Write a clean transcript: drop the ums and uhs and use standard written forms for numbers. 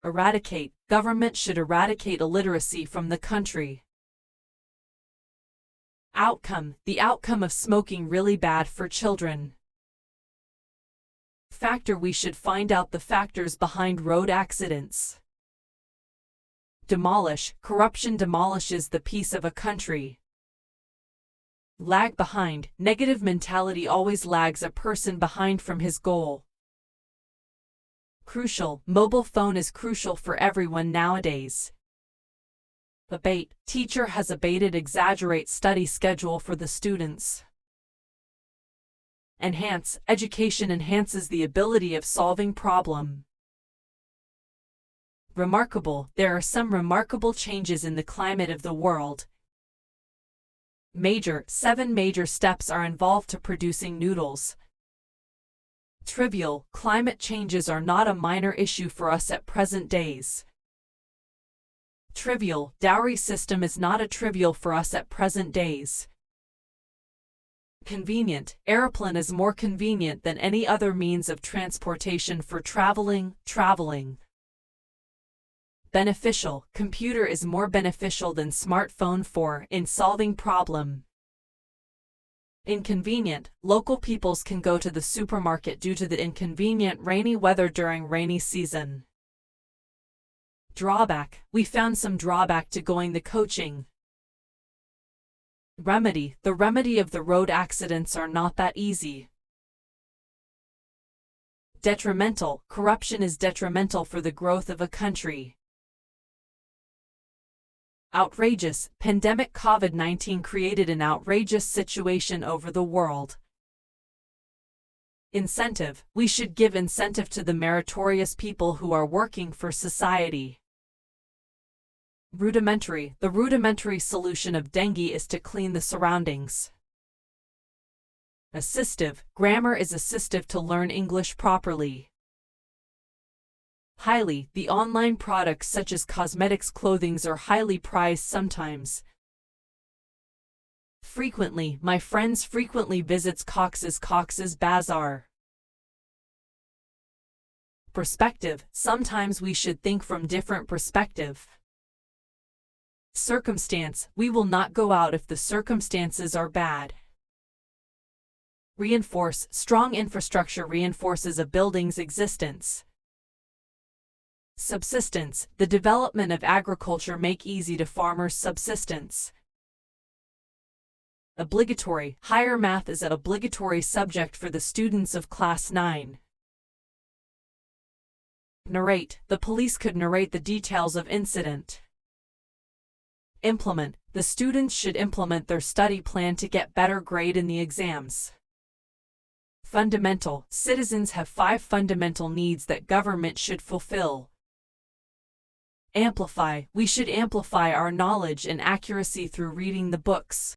Eradicate. Government should eradicate illiteracy from the country. Outcome. The outcome of smoking really bad for children. Factor. We should find out the factors behind road accidents. Demolish. Corruption demolishes the peace of a country. Lag behind. Negative mentality always lags a person behind from his goal. Crucial. Mobile phone is crucial for everyone nowadays. Abate. Teacher has abated exaggerate study schedule for the students. Enhance. Education enhances the ability of solving problem. Remarkable. There are some remarkable changes in the climate of the world. Major. 7 major steps are involved to producing noodles. Trivial. Climate changes are not a minor issue for us at present days. Trivial. Dowry system is not a trivial for us at present days. Convenient. Aeroplane is more convenient than any other means of transportation for traveling. Beneficial. Computer is more beneficial than smartphone for in solving problem. Inconvenient. Local peoples can go to the supermarket due to the inconvenient rainy weather during rainy season. Drawback. We found some drawback to going the coaching. Remedy. The remedy of the road accidents are not that easy. Detrimental. Corruption is detrimental for the growth of a country. Outrageous. Pandemic COVID-19 created an outrageous situation over the world. Incentive. We should give incentive to the meritorious people who are working for society. Rudimentary. The rudimentary solution of dengue is to clean the surroundings. Assistive. Grammar is assistive to learn English properly. Highly. The online products such as cosmetics clothings are highly prized sometimes. Frequently. My friends frequently visits Cox's Bazaar. Perspective. Sometimes we should think from different perspective. Circumstance. We will not go out if the circumstances are bad. Reinforce. Strong infrastructure reinforces a building's existence. Subsistence. The development of agriculture make easy to farmers' subsistence. Obligatory. Higher math is an obligatory subject for the students of class 9. Narrate. The police could narrate the details of incident. Implement. The students should implement their study plan to get better grade in the exams. Fundamental. Citizens have 5 fundamental needs that government should fulfill. Amplify. We should amplify our knowledge and accuracy through reading the books.